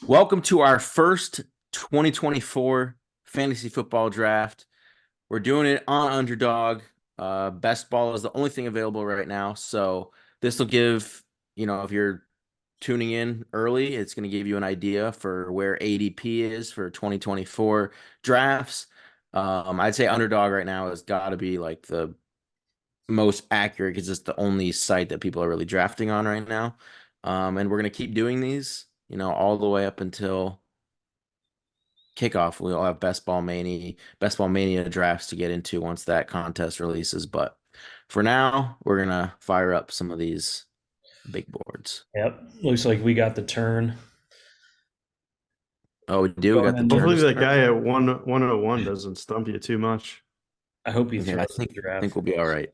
Welcome to our first 2024 fantasy football draft. We're doing it on Underdog. Best ball is the only thing available right now. So this will give, if you're tuning in early, it's going to give you an idea for where ADP is for 2024 drafts. I'd say Underdog right now has got to be like the most accurate because it's the only site that people are really drafting on right now. And we're going to keep doing these, all the way up until kickoff. We'll have best ball mania drafts to get into once that contest releases. But for now, we're gonna fire up some of these big boards. Yep. Looks like we got the turn Oh, we do. We going got the in. turn Hopefully to that start. guy at 101 doesn't stump you too much. I hope he Yeah, throws I the think draft. we'll be all right.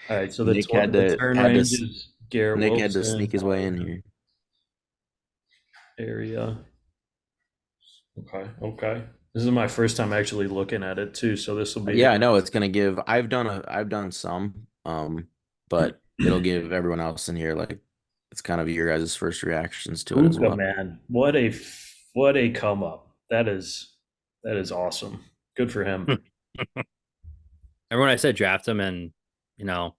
All right. So Nick the turn range is Garrett Nick had to Wilson, sneak his way in here. area. Okay. Okay. This is my first time actually looking at it too. So this will be Yeah, I know it's gonna give. I've done some, but it'll give everyone else in here like it's kind of your guys' first reactions to it as Puka, well. man. What a come up. That is awesome. Good for him. Remember when I said draft him and you know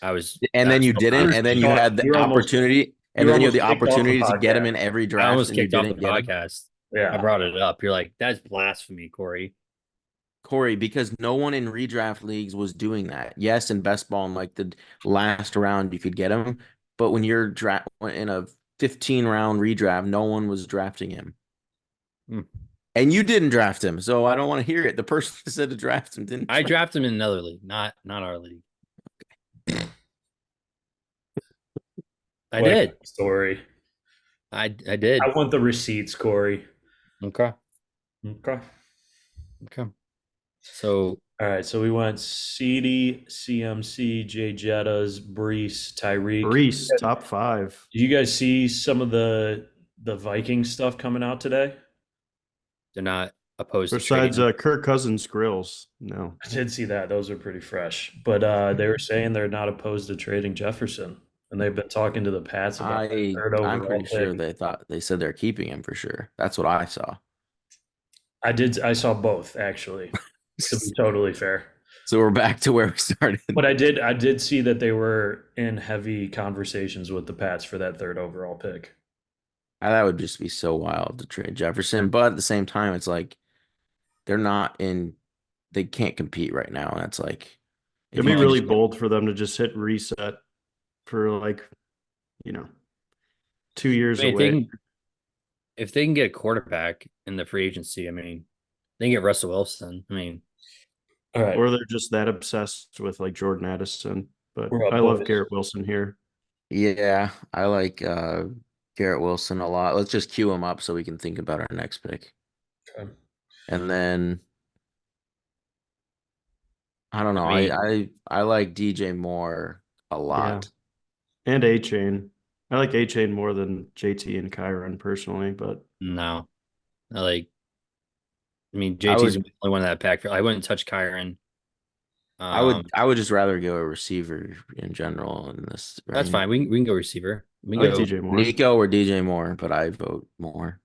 I was And I then was you so didn't, and then you Shocked. had the opportunity, You and were then you had almost the kicked off the opportunity to get him podcast. in every I draft, almost and you kicked off the didn't get him. podcast. I Yeah. brought it up. You're like, that's blasphemy, Corey. Corey, because no one in redraft leagues was doing that. Yes, in best ball in like the last round you could get him, but when you're draft in a 15 round redraft, no one was drafting him. Hmm. And you didn't draft him, so I don't want to hear it. The person who said to draft him didn't I draft. drafted him in another league, not our league. I What a did. good story. I did. I want the receipts, Corey. Okay. Okay. Okay. So All right, so we went CD, CMC, Jay Jettas, Brees, Tyreek. Brees, top five. Did you guys see some of the Viking stuff coming out today? they're not opposed to trading Besides him. Kirk Cousins grills. No. I did see that; those are pretty fresh. But they were saying they're not opposed to trading Jefferson, and they've been talking to the Pats about their third I'm overall pretty sure pick. they said they're keeping him for sure. That's what I saw. I saw both actually. To be totally fair, So we're back to where we started. but I did see that they were in heavy conversations with the Pats for that third overall pick. That would just be so wild to trade Jefferson, but at the same time, it's like they're not in. They can't compete right now, and it's like if It'd you be could really just bold for them to just hit reset for like, you know, 2 years I mean, away. if they can get a quarterback in the free agency, I mean, they can get Russell Wilson. I mean, All right, Or they're just that obsessed with like Jordan Addison. But we're up, I love boys. Garrett Wilson here. yeah, I like Garrett Wilson a lot. Let's just cue him up so we can think about our next pick, Okay. and then I don't know. I I mean, I, I like DJ Moore a Yeah. lot. And A Chain. I like A Chain more than JT and Kyron personally, but no, I like. I mean, I JT's the would only one in that pack. I wouldn't touch Kyron. I would Um, I would just rather go a receiver in general in this that's range. fine. We can go receiver. We I can like go. DJ Moore. Nico or DJ Moore, but I vote Moore.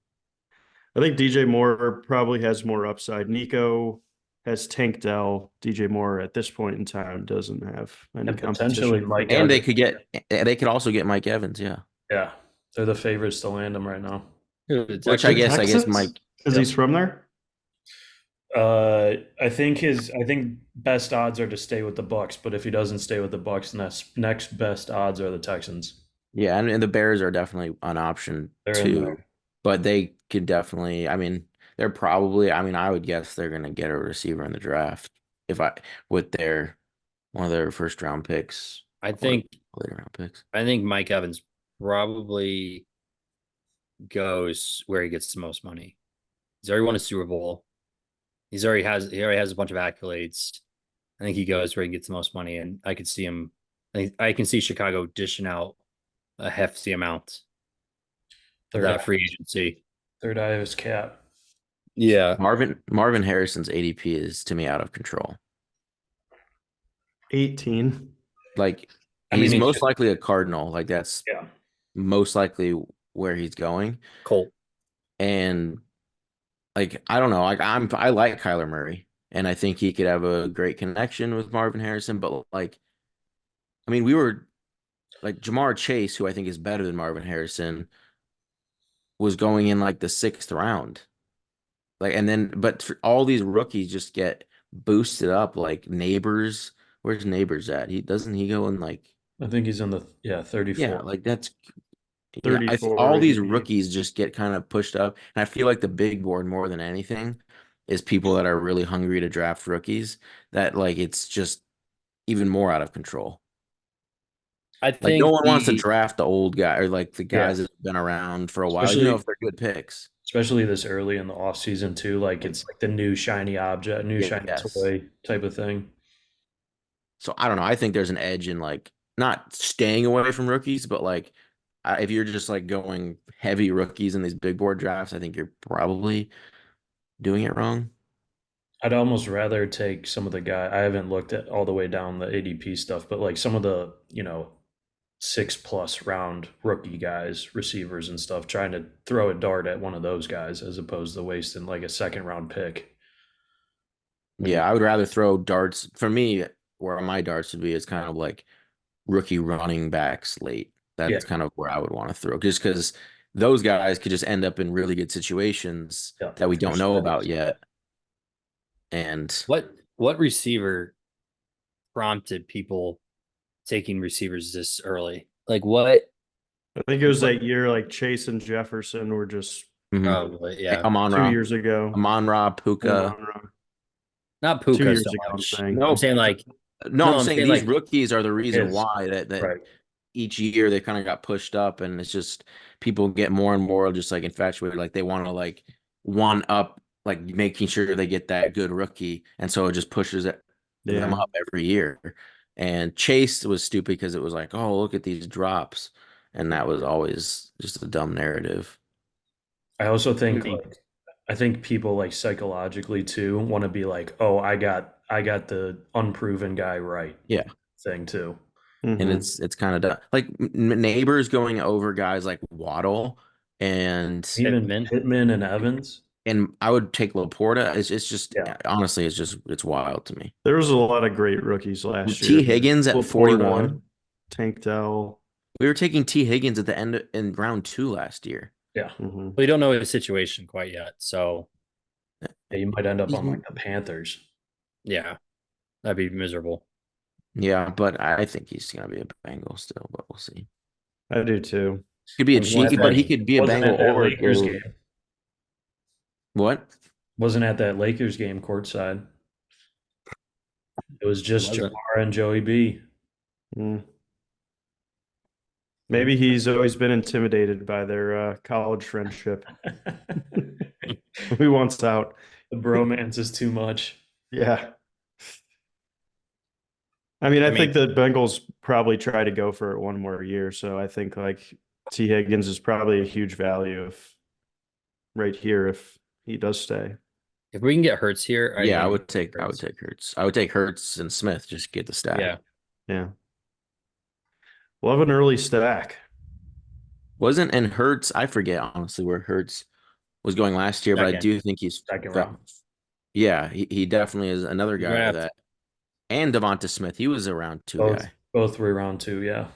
I think DJ Moore probably has more upside. Nico has Tank Dell. DJ Moore at this point in time doesn't have any And potentially competition. Mike And Evans. they could also get Mike Evans, yeah. Yeah, they're the favorites to land him right now. Which The I guess Texans? Mike. Because Yep. he's from there? I think best odds are to stay with the Bucks, but if he doesn't stay with the Bucks, next best odds are the Texans. Yeah, and the Bears are definitely an option They're in too. there. But they could definitely, I mean, they're probably, I mean, I would guess they're gonna get a receiver in the draft if I with their one of their first round picks I or think later round picks. I think Mike Evans probably goes where he gets the most money. He's already won a Super Bowl. He already has a bunch of accolades. I think he goes where he gets the most money, and I could see him. I can see Chicago dishing out a hefty amount for Third that eye, free agency. third eye of his cap. Yeah, Marvin Harrison's ADP is to me out of control. 18. Like I mean, he's he's most just likely a Cardinal. Like that's yeah. most likely where he's going. Colt. And like I don't know, I like Kyler Murray, and I think he could have a great connection with Marvin Harrison. But like, I mean, we were like Jamar Chase, who I think is better than Marvin Harrison, was going in like the 6th round. Like, and then but all these rookies just get boosted up. Like Neighbors, where's Neighbors at? He doesn't he go in like I think he's in the yeah, 34. like that's yeah. All 34 these ADP. rookies just get kind of pushed up, and I feel like the big board more than anything is people that are really hungry to draft rookies. That like it's just even more out of control. I Like no think one wants to draft the old guy or like the Yeah, guys that have been around for a while, even though especially if they're good picks. especially this early in the off season too. Like it's like the new shiny object, new shiny Yes. toy type of thing. So I don't know. I think there's an edge in like not staying away from rookies, but like if you're just like going heavy rookies in these big board drafts, I think you're probably doing it wrong. I'd almost rather take some of the guy. I haven't looked at all the way down the ADP stuff, but like some of the 6+ round rookie guys, receivers and stuff, trying to throw a dart at one of those guys as opposed to wasting like a second round pick. I mean, Yeah, I would rather throw darts. For me, where my darts would be is kind of like rookie running backs late. yeah, That's kind of where I would want to throw, just because those guys could just end up in really good situations yeah, that we for don't know about starters. yet. And what receiver prompted people taking receivers this early? Like what? I think it was that year like Chase and Jefferson were just mhm. Probably, yeah. Amon two Ra, years ago. Amon Ra, And Puka. Monroe. Not 2 Puka so years ago, I'm much. saying. I'm No, saying like no, no, I'm I'm saying saying these like rookies are the reason His why that right. each year they kind of got pushed up, and it's just people get more and more just like infatuated, like they want to like one up, like making sure they get that good rookie, and so it just pushes them Yeah. up every year. And Chase was stupid because it was like, oh, look at these drops, and that was always just a dumb narrative. I also think maybe like I think people like psychologically too want to be like, oh, I got the unproven guy right Yeah, thing too. and Hmm. it's kind of dumb. Like neighbors going over guys like Waddle and Even Pittman. Pittman and Evans. I would take Laporta. It's just Yeah. honestly, it's wild to me. There was a lot of great rookies last year. T Higgins at Laporta, 41. Tank Dell. We were taking T Higgins at the end in round 2 last year. Yeah. Hmm. We don't know his situation quite yet. So Yeah, you might end up He's- on like the Panthers. yeah, that'd be miserable. Yeah, but I think he's gonna be a Bengal still, but we'll see. I do too. Could be a Wasn't at cheeky, but he that, could be a wasn't Bengal at that or Lakers go game. what? Wasn't at that Lakers game courtside. It was just Wasn't. Jamar and Joey B. Mm. Maybe he's always been intimidated by their college friendship. He wants out. The bromance is too much. Yeah. I mean, I think the Bengals probably try to go for it one more year. So I think like T. Higgins is probably a huge value if right here if he does stay. If we can get Hurts here, Yeah, I would think take Hurts. Hurts. I would take Hurts and Smith, just get the stack. Yeah. Yeah. Love an early stack. Wasn't and Hurts, I forget honestly where Hurts was going last year, but I Second. do think he's Second round. yeah, he definitely is another He's gonna guy have that and Devonta Smith, he was a round 2 Both guy. both were round 2, yeah.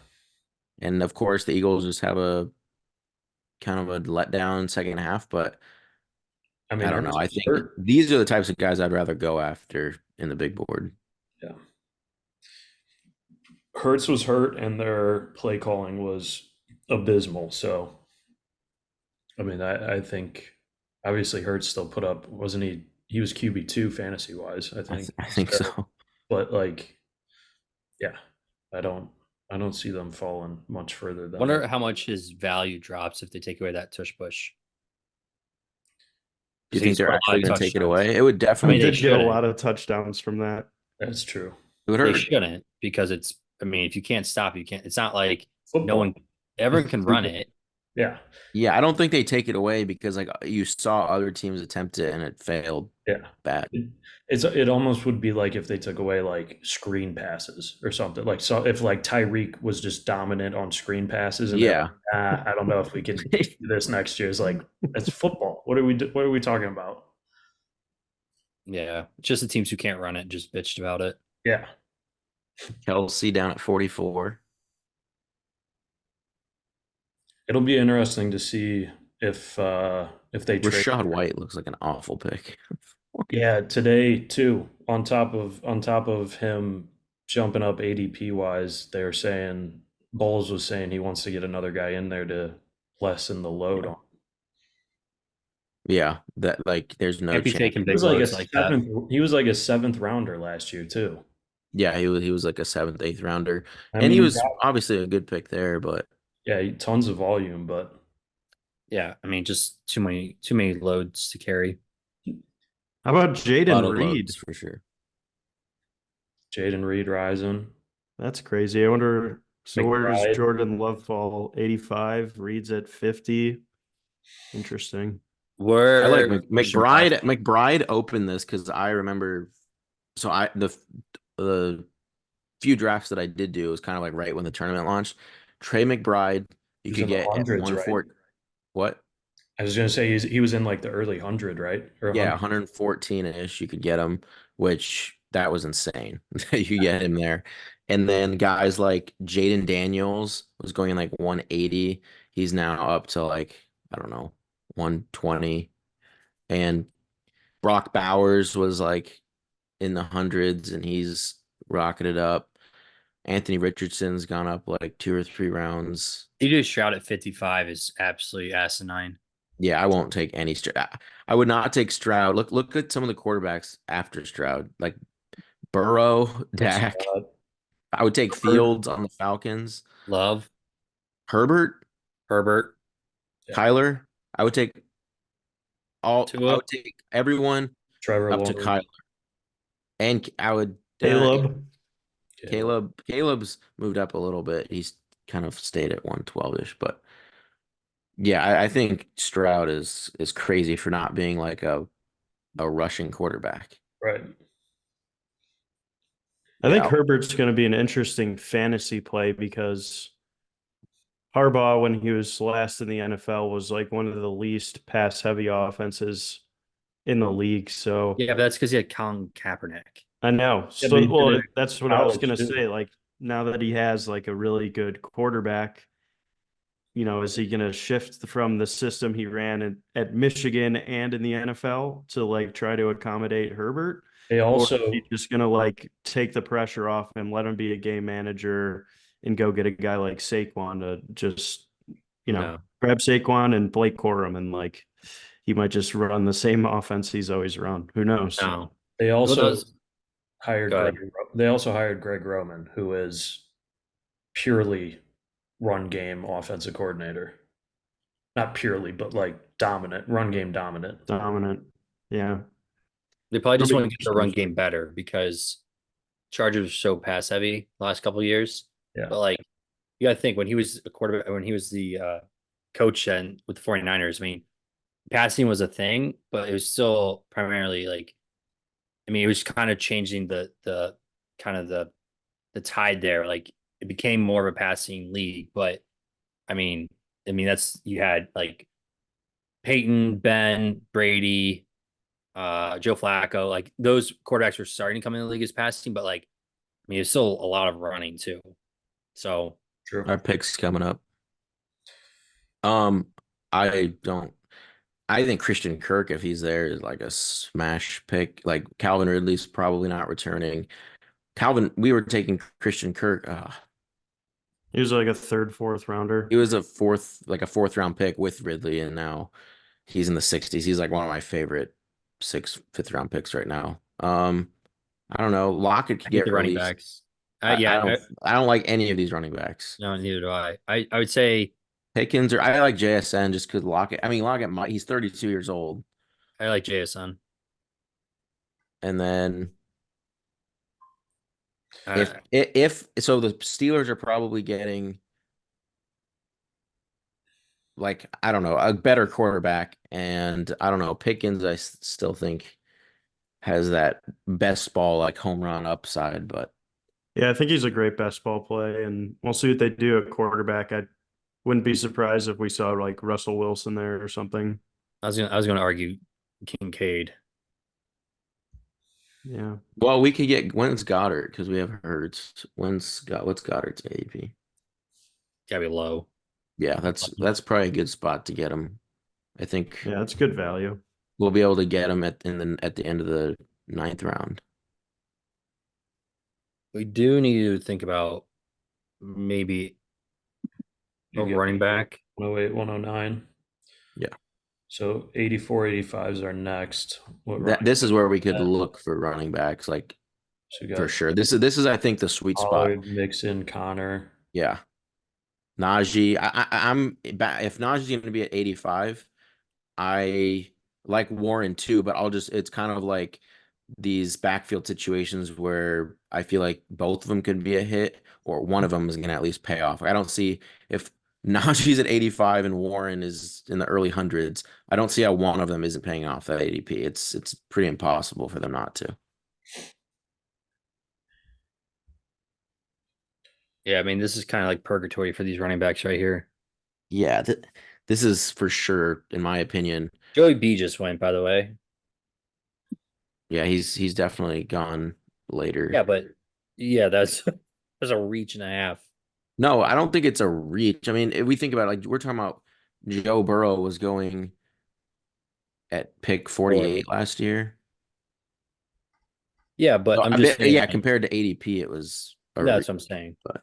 And of course the Eagles just have a kind of a letdown second half, but I mean, I don't know. Hurts I was think hurt. these are the types of guys I'd rather go after in the big board. Yeah. Hurts was hurt and their play calling was abysmal. So, I mean, I think obviously Hurts still put up, wasn't he? He was QB2 fantasy wise, I think. I think so. But like, yeah, I don't see them falling much further than Wonder how much his value drops if they take away that tush push. Do you So think he's they're put a lot actually of going to take it touchdowns. away? It would We definitely they did get a shouldn't. lot of touchdowns from that. That's true. it would They hurt. shouldn't because it's. I mean, if you can't stop, you can't. It's not like Football. no one, everyone can run it. Yeah. Yeah, I don't think they take it away because like you saw other teams attempt it and it failed. Yeah. bad. It almost would be like if they took away like screen passes or something. Like so if like Tyreek was just dominant on screen passes and they're like, Yeah. I don't know if we can do this next year. It's like it's football. What are we talking about? Yeah, just the teams who can't run it just bitched about it. Yeah. Kelsey down at 44. It'll be interesting to see if they trade. Rashad White looks like an awful pick. Yeah, today too, on top of him jumping up ADP wise, they're saying Bowles was saying he wants to get another guy in there to lessen the load on. Yeah, that like there's no Can't be chance. taking He big was like a loads like that. seventh. He was like a seventh rounder last year too. Yeah, he was like a seventh, eighth rounder, I and mean, he he was got, obviously a good pick there. But tons of volume, but Yeah, I mean, just too many loads to carry. How about a lot Jaden of Reed? loads for sure. Jaden Reed rising. That's crazy. I wonder. So where does McBride. Jordan Love fall? 85. Reed's at 50. Interesting. I like Where Christian McBride. Palace? McBride opened this because I remember. So the few drafts that I did do was kind of like right when the tournament launched. Trey McBride, He you was could in the get at hundreds, right? 140. What? I was gonna say he was in like the early hundred, right? Or Yeah, 100. 114-ish. You could get him, which that was insane. You get him there. And then guys like Jaden Daniels was going in like 180. He's now up to like, I don't know, 120. And Brock Bowers was like in the hundreds and he's rocketed up. Anthony Richardson's gone up like 2 or 3 rounds. DJ Stroud at 55 is absolutely asinine. Yeah, I won't take any Stroud. I would not take Stroud. Look at some of the quarterbacks after Stroud, like Burrow, Take Dak. Stroud. I would take Herbert. Fields on the Falcons. Love, Herbert, Herbert, Yeah. Kyler. I would take all. I Tua. would take everyone Trevor up to Lawrence. Kyler, and I would. Caleb. Caleb's moved up a little bit. He's kind of stayed at 112-ish, but yeah, I think Stroud is crazy for not being like a rushing quarterback. Right. I think Yeah, Herbert's going to be an interesting fantasy play because Harbaugh, when he was last in the NFL, was like one of the least pass heavy offenses in the league. So Yeah, but that's because he had Colin Kaepernick. I know. Yeah, but So, he did it that's in what I was college going to too. say. Like, now that he has like a really good quarterback, is he going to shift from the system he ran at Michigan and in the NFL to like try to accommodate Herbert? They Or is also he just going to like take the pressure off him, let him be a game manager and go get a guy like Saquon to just, No, grab Saquon and Blake Corum and like he might just run the same offense he's always run. Who knows? no. they Well, also those. hired Go ahead. They also hired Greg Roman, who is purely run game offensive coordinator. Not purely, but like dominant, run game dominant. Dominant. Yeah. They probably It'll just be want to get the run interesting. game better because Chargers are so pass heavy last couple of years. Yeah. But like you gotta think when he was a quarterback when he was the coach and with the 49ers, I mean, passing was a thing, but it was still primarily like I mean, it was kind of changing the kind of the tide there. Like it became more of a passing league, but I mean, that's you had like Peyton, Ben, Brady, Joe Flacco, like those quarterbacks were starting to come in the league as passing, but like I mean, it's still a lot of running too. So True. our picks coming up. Um, I don't. I think Christian Kirk, if he's there, is like a smash pick. Like Calvin Ridley's probably not returning. We were taking Christian Kirk. He was like a third, fourth rounder. He was a fourth round pick with Ridley, and now he's in the 60s. He's like one of my favorite fifth round picks right now. I don't know. Lockett I could hate get the running released. backs. I, I Yeah, don't I don't like any of these running backs. no, neither do I. I would say Pickens or I like JSN just because Lockett. I mean Lockett might he's 32 years old. I like JSN. And then Uh, if so the Steelers are probably getting like I don't know, a better quarterback and I don't know, Pickens still think has that best ball like home run upside, but Yeah, I think he's a great best ball play, and we'll see what they do at quarterback. I wouldn't be surprised if we saw like Russell Wilson there or something. I was gonna argue Kincaid. Yeah. well, we could get when's Goddard because we have Hurts. What's Goddard's ADP? Gotta be low. Yeah, that's probably a good spot to get him. I think Yeah, that's good value. we'll be able to get him at the end of the ninth round. We do need to think about maybe a You get running back. 108, 109. Yeah. So 84, 85s are next. What That running? this is where we could back? look for running backs, like So you for got sure. This is I think the sweet spot. Pollard, Mixon, Connor. Yeah. Najee, if Najee's going to be at 85, I like Warren too, but it's kind of like these backfield situations where I feel like both of them could be a hit or one of them is going to at least pay off. I don't see if Najee's at 85 and Warren is in the early hundreds. I don't see how one of them isn't paying off that ADP. It's pretty impossible for them not to. Yeah, I mean, this is kind of like purgatory for these running backs right here. Yeah, this is for sure, in my opinion. Joey B just went, by the way. Yeah, he's definitely gone later. Yeah, but yeah, that's a reach and a half. No, I don't think it's a reach. I mean, if we think about it, like we're talking about Joe Burrow was going at pick 48 last year. Yeah, but So, I'm I just mean, yeah, saying. compared to ADP, it was a reach, That's what I'm saying. but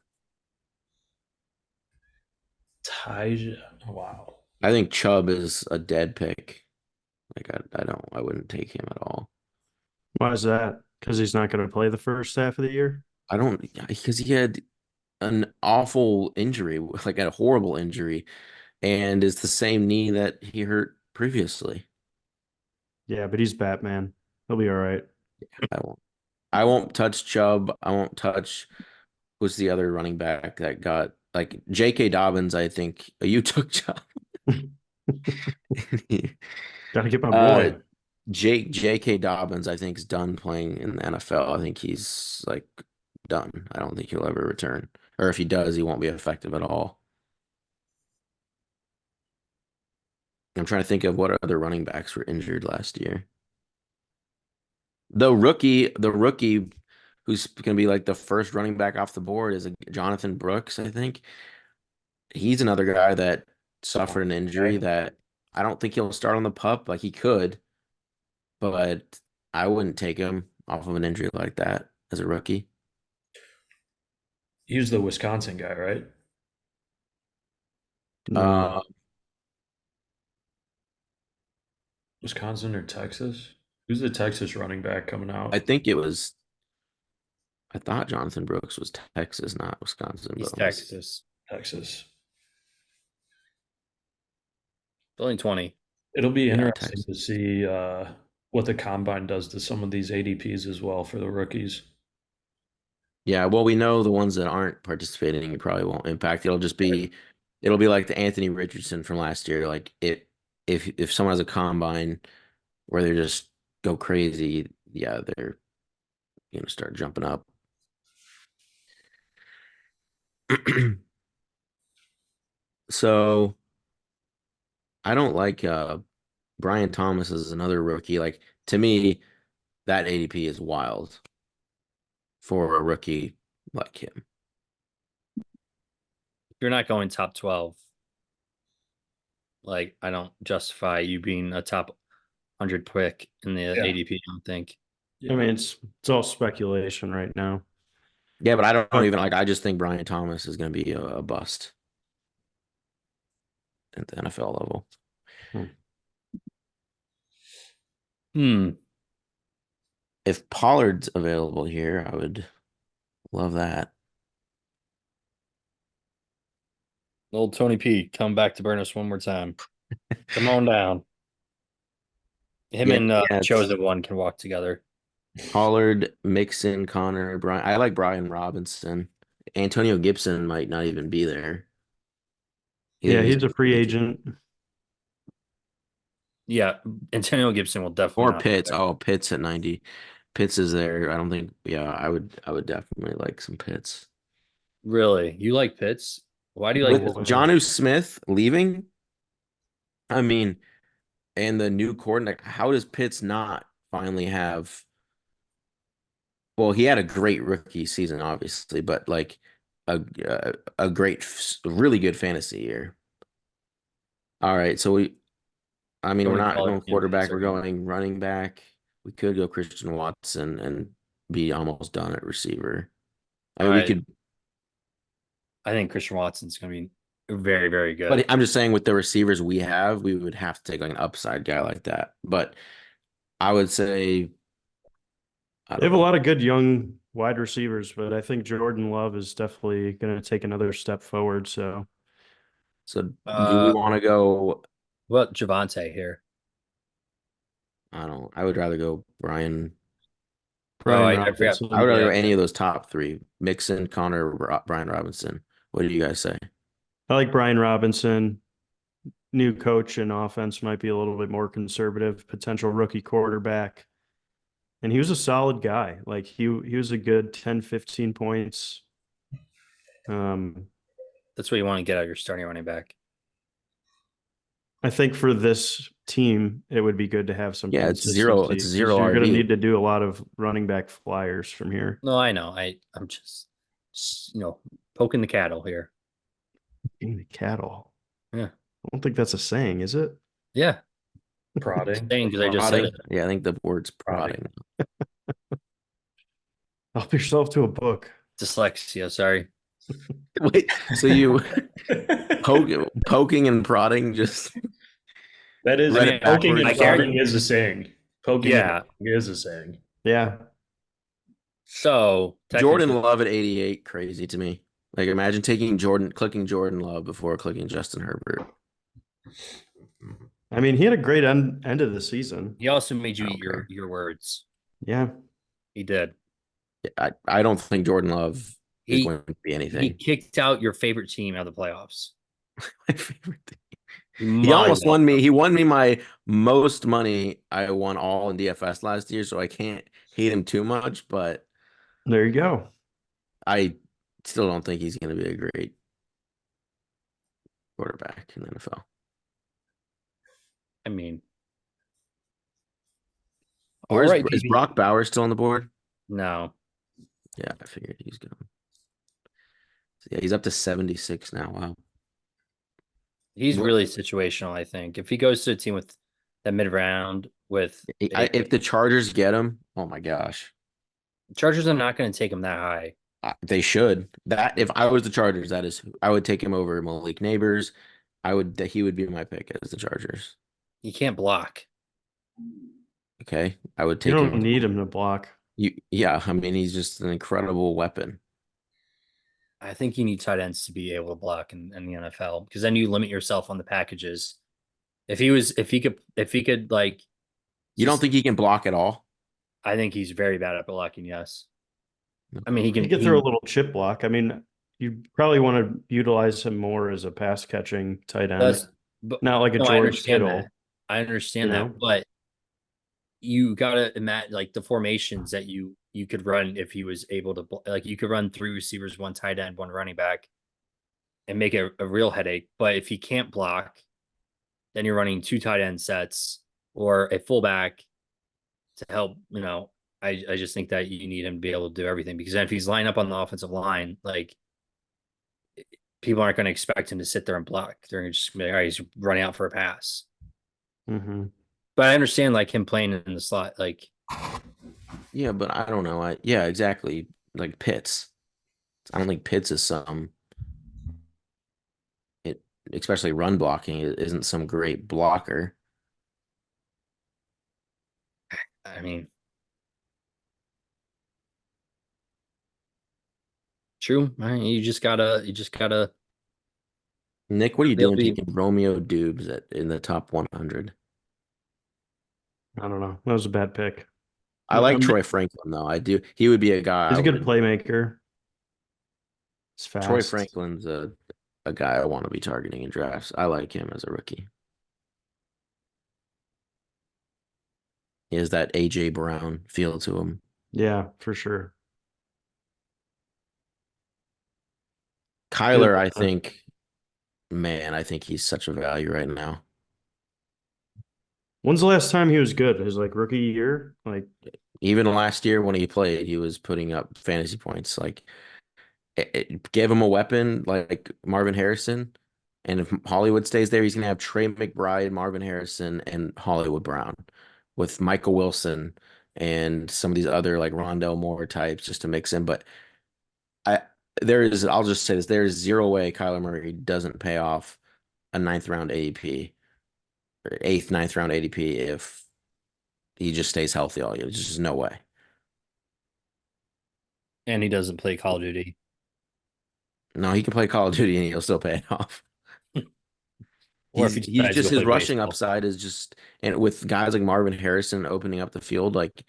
Taj. Wow. I think Chubb is a dead pick. Like I wouldn't take him at all. Why is that? Because he's not going to play the first half of the year. I don't because he had an awful injury, like a horrible injury, and it's the same knee that he hurt previously. Yeah, but he's Batman. He'll be all right. I won't. I won't touch Chubb. I won't touch who's the other running back that got like J.K. Dobbins. I think you took Chubb. Gotta get my uh, boy. J.K. Dobbins, I think, is done playing in the NFL. I think he's like done. I don't think he'll ever return, or if he does, he won't be effective at all. I'm trying to think of what other running backs were injured last year. The rookie who's going to be like the first running back off the board is a Jonathan Brooks, I think. He's another guy that suffered an injury that I don't think he'll start on the pup. Like he could, but I wouldn't take him off of an injury like that as a rookie. He's the Wisconsin guy, right? Uh, No, Wisconsin or Texas? Who's the Texas running back coming I out? think it was. I thought Jonathan Brooks was Texas, not Wisconsin, He's but let me see. Texas. Texas. Only 20. It'll be Yeah, interesting Texas. to see what the combine does to some of these ADPs as well for the rookies. Yeah, well, we know the ones that aren't participating, it probably won't impact. It'll be like the Anthony Richardson from last year. Like if someone has a combine where they just go crazy, yeah, they're gonna start jumping up. So I don't like Brian Thomas as another rookie. Like to me, that ADP is wild for a rookie like him. You're not going top 12. Like, I don't justify you being a top 100 pick in the Yeah. ADP, I don't think. I mean it's all speculation right now. Yeah, but I don't But even like. I just think Brian Thomas is going to be a bust at the NFL level. Hmm. If Pollard's available here, I would love that. Old Tony P, come back to burn us one more time. Come on down. Him Yeah, and yeah, Chosen One can walk together. Pollard, Mixon, Connor, Brian. I like Brian Robinson. Antonio Gibson might not even be there. You yeah, think he's he's a free agent. Yeah, Antonio Gibson will definitely Or not be Pitts. there. Oh, Pitts at 90. Pitts is there. I don't think. Yeah, I would definitely like some Pitts. Really, you like Pitts? Why do you like Oh, this? With Jonnu Smith leaving, I mean, and the new coordinator, how does Pitts not finally have? Well, he had a great rookie season, obviously, but like a great, really good fantasy year. All right, so I mean, What we're do we not call going it? quarterback. We're going running back. We could go Christian Watson and be almost done at receiver. I mean, we I could, I think Christian Watson's going to be very, very but good. I'm just saying with the receivers we have, we would have to take like an upside guy like that. But I would say, I they don't have a know. lot of good young wide receivers, but I think Jordan Love is definitely going to take another step forward. So So do we Uh, want to go? what about Javante here? I don't. I would rather go Brian. Oh, Brian I forgot. I would Robinson. rather Yeah, go any of those top three: Mixon, Connor, Brian Robinson. What do you guys say? I like Brian Robinson. New coach and offense might be a little bit more conservative, potential rookie quarterback. And he was a solid guy. Like he was a good 10, 15 points. Um, that's what you want to get out of your starting running back. I think for this team, it would be good to have some Yeah, it's zero. It's consistency because zero you're going to RB. need to do a lot of running back flyers from here. No, I know. I'm just poking the cattle here. Being the cattle. Yeah, I don't think that's a saying, is it? yeah. Prodding. Saying because I just said Prodding. it. Yeah, I think the word's Prodding. prodding. Help yourself to a book. Dyslexia. Sorry. Wait, so you poking and prodding just That is, read mean, it poking backwards? and I can't. prodding is a saying. Poking and Yeah. prodding is a saying. Yeah. So Jordan technically, Love at 88, crazy to me. Like imagine clicking Jordan Love before clicking Justin Herbert. I mean, he had a great end of the season. he also made I you eat don't care. your words. Yeah. He did. I don't think Jordan Love is He going to be he anything. kicked out your favorite team out of the playoffs. My favorite thing. He He almost monumental. won me. He won me my most money I won all in DFS last year, so I can't hate him too much, but There you go. I still don't think he's going to be a great quarterback in the NFL. I mean, all Where's right, is baby. Brock Bowers still on the board? No, Yeah, I figured he's going. So yeah, he's up to 76 now. Wow. he's What really situational. I think if he goes to a team with that mid round with if the Chargers get him, oh my gosh. Chargers are not going to take him that high. They should. That if I was the Chargers, I would take him over Malik Neighbors. He would be my pick as the Chargers. He can't block. Okay. I would You take don't him. need him to block. Yeah, I mean he's just an incredible weapon. I think you need tight ends to be able to block in the NFL because then you limit yourself on the packages. If he could like, You don't just, think he can block at all? I think he's very bad at blocking. Yes, I mean he He can. could throw a little chip block. I mean, you probably want to utilize him more as a pass catching tight end, Does, but not like a no, I George understand Kittle. that. I You understand know, that, but you gotta imagine like the formations that you could run if he was able to like you could run three receivers, one tight end, one running back, and make it a real headache. But if he can't block, then you're running two tight end sets or a fullback to help. I just think that you need him to be able to do everything because then if he's lined up on the offensive line, like people aren't going to expect him to sit there and block. They're going to just be like, all right, he's running out for a pass. mm-hmm. But I understand like him playing in the slot, like Yeah, but I don't know. Yeah, exactly. Like Pitts. I don't think Pitts is it especially run blocking isn't some great blocker. I mean, true. I mean, you just gotta. Nick, what are you They'll doing be. taking Romeo Dubes in the top 100? I don't know. That was a bad pick. I like Um, Troy Franklin though. I do. He would be a guy he's I a good would. playmaker. It's Troy fast. Franklin's a guy I want to be targeting in drafts. I like him as a rookie. He has that AJ Brown feel to him. Yeah, for sure. Good. Kyler, I think, man, I think he's such a value right now. When's the last time he was good? His like rookie year? Like, Even last year when he played, he was putting up fantasy points. Like it gave him a weapon like Marvin Harrison. And if Hollywood stays there, he's gonna have Trey McBride, Marvin Harrison, and Hollywood Brown with Michael Wilson and some of these other like Rondell Moore types just to mix in. But I I'll just say this, there is zero way Kyler Murray doesn't pay off a ninth round ADP or eighth, ninth round ADP if he just stays healthy all year. There's just no way. And he doesn't play Call of Duty. No, he can play Call of Duty and he'll still pay it off. Or if he He's decides to just go his play rushing baseball. upside is just, and with guys like Marvin Harrison opening up the field, like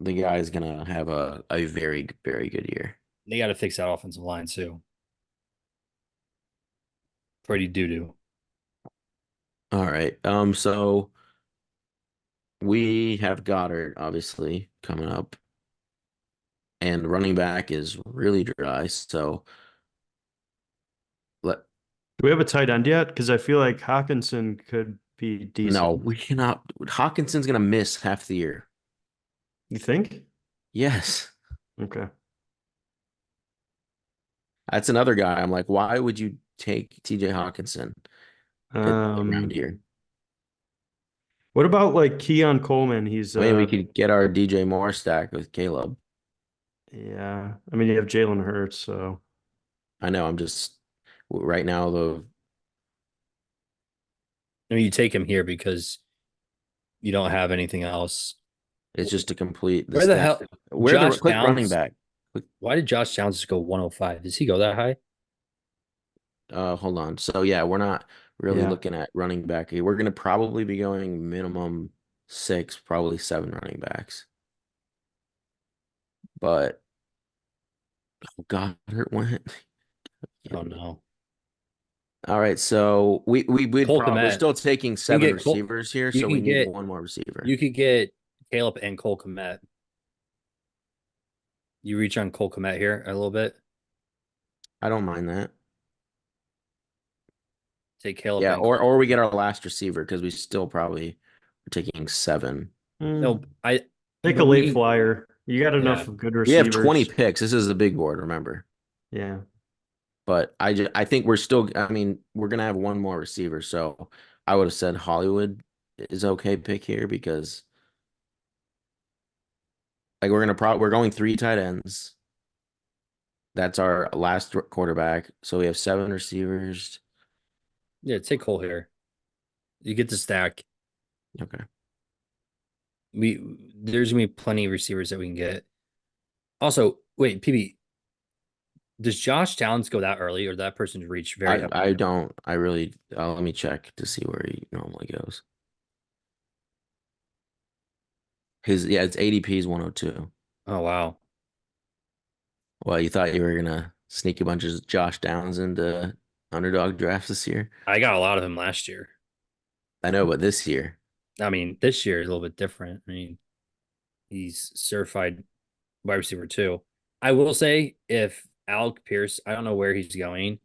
the guy's gonna have a very very good year. They got to fix that offensive line too. Pretty doo-doo. All right. So we have Goddard obviously coming up, and running back is really dry. So let do we have a tight end yet? Because I feel like Hawkinson could be no, decent. we cannot. Hawkinson's gonna miss half the year. You think? Yes, Okay. that's another guy. I'm like, why would you take TJ Hawkinson around Um, here? what about like Keon Coleman? He's I mean, we could get our DJ Moore stack with Caleb. yeah. I mean, you have Jalen Hurts, so I know. I'm just right now the I mean, you take him here because you don't have anything else. it's just to complete the Where the stack. hell? Where the Josh click running Downs. back? Click, Why did Josh Downs just go 105? Does he go that high? hold on. So yeah, we're not really yeah. looking at running back here. We're gonna probably be going minimum six, probably seven running backs. But oh God, it went. Oh no. All right, so Cole we're Kmet. still taking You can seven get Cole. receivers here, You so we can need get one more receiver. you could get Caleb and Cole Kmet. You reach on Cole Kmet here a little bit. I don't mind that. Take Caleb Yeah, and Cole. or we get our last receiver because we still probably are taking seven. No, Take a but late flyer. You got yeah. enough good We have 20 receivers. picks. This is the big board, remember? Yeah. But I think we're still, I mean, we're gonna have one more receiver. So I would have said Hollywood is okay pick here because like we're going three tight ends. That's our last quarterback. So we have seven receivers. Yeah, take Cole here. You get the stack. Okay. There's gonna be plenty of receivers that we can get. Also, wait, PB, does Josh Downs go that early, or that person's reach very up? I don't I really let me check to see where he normally goes. His yeah, it's ADP is 102. Oh wow, Well, you thought you were gonna sneak a bunch of Josh Downs into underdog drafts this year? I got a lot of him last year. I know, but this year, I mean, this year is a little bit different. I mean, he's certified wide receiver too. I will say, if Alec Pierce, I don't know where he's going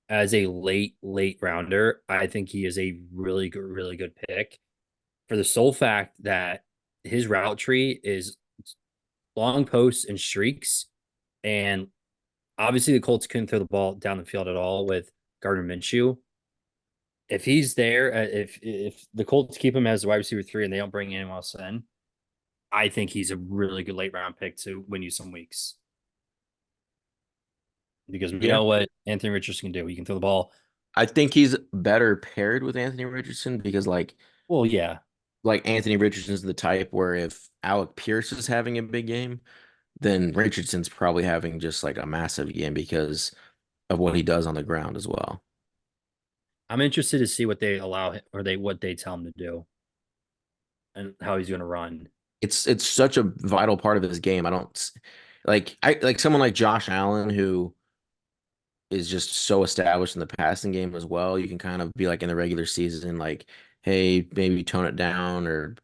as a late rounder. I think he is a really good pick for the sole fact that his route tree is long posts and streaks, and obviously the Colts couldn't throw the ball down the field at all with Gardner Minshew. If he's there, if the Colts keep him as wide receiver 3 and they don't bring anyone else in, I think he's a really good late round pick to win you some weeks. Because we yeah, know what Anthony Richardson can do. He can throw the ball. I think he's better paired with Anthony Richardson because Well, yeah. like Anthony Richardson's the type where if Alec Pierce is having a big game, then Richardson's probably having just like a massive game because of what he does on the ground as well. I'm interested to see what they allow or what they tell him to do and how he's going to run. It's such a vital part of his game. I like someone like Josh Allen who is just so established in the passing game as well. You can kind of be like in the regular season, like, hey, maybe tone it down or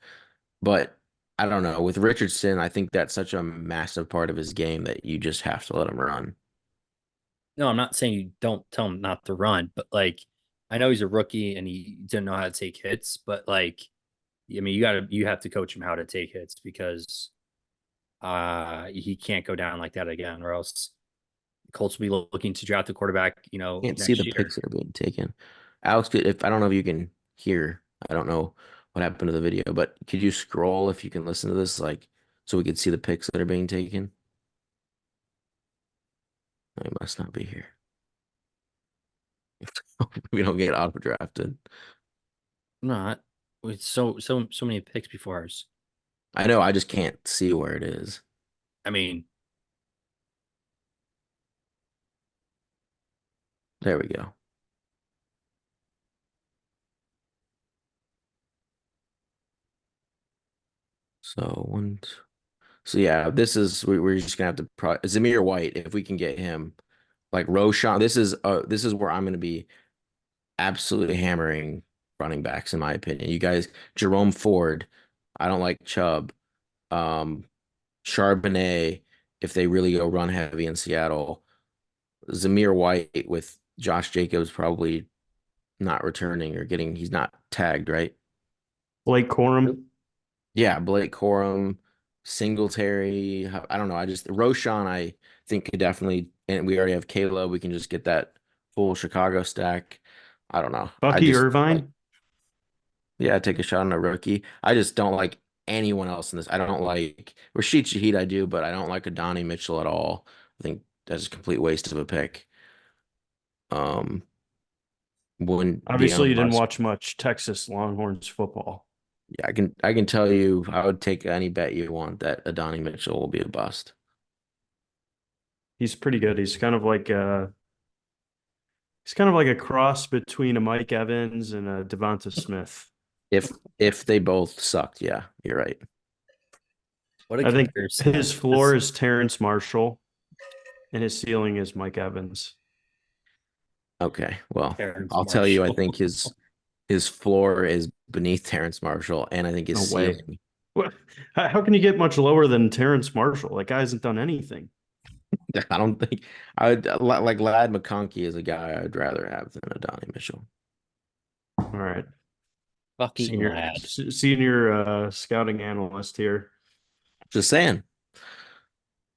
But I don't know. With Richardson, I think that's such a massive part of his game that you just have to let him run. No, I'm not saying you don't tell him not to run, but like I know he's a rookie and he didn't know how to take hits, but like I mean you have to coach him how to take hits because he can't go down like that again, or else the Colts will be looking to draft the quarterback, Can't see the next year. picks that are being taken. Alex, if I don't know if you can hear, I don't know what happened to the video, but could you scroll if you can listen to this, like, so we could see the picks that are being taken? I must not be here. We don't get auto drafted. Not with so many picks before ours. I know, I just can't see where it is. I mean, There we go. So so yeah, this is we're just gonna have to Zamir White if we can get him. Like Roshan, this is where I'm gonna be absolutely hammering running backs in my opinion. You guys, Jerome Ford, I don't like Chubb. Um, Charbonnet, if they really go run heavy in Seattle. Zamir White with Josh Jacobs probably not returning or he's not tagged, right? Blake Corum. Yeah, Blake Corum, Singletary. I don't know. Roshan, I think could definitely, and we already have Caleb. We can just get that full Chicago stack. I don't know. I Bucky just like, Irvine. yeah, take a shot on a rookie. I just don't like anyone else in this. I don't like Rashid Shaheed, I do, but I don't like Adonai Mitchell at all. I think that's a complete waste of a pick. Um, wouldn't be on a Obviously, you didn't bus. watch much Texas Longhorns football. Yeah, I can tell you, I would take any bet you want that Adonai Mitchell will be a bust. He's pretty good. He's kind of like a cross between a Mike Evans and a Devonta Smith. If they both sucked, yeah, you're right. what a I think comparison. his floor is Terrence Marshall and his ceiling is Mike Evans. Okay, well, Terrence I'll tell you, I Marshall. think his floor is beneath Terrence Marshall, and I think his No way. ceiling. What? How can you get much lower than Terrence Marshall? That guy hasn't done anything. I don't think I would like Lad McConkey is a guy I'd rather have than Adonai Mitchell. All right. Fucking Senior lad. senior scouting analyst here. Just saying,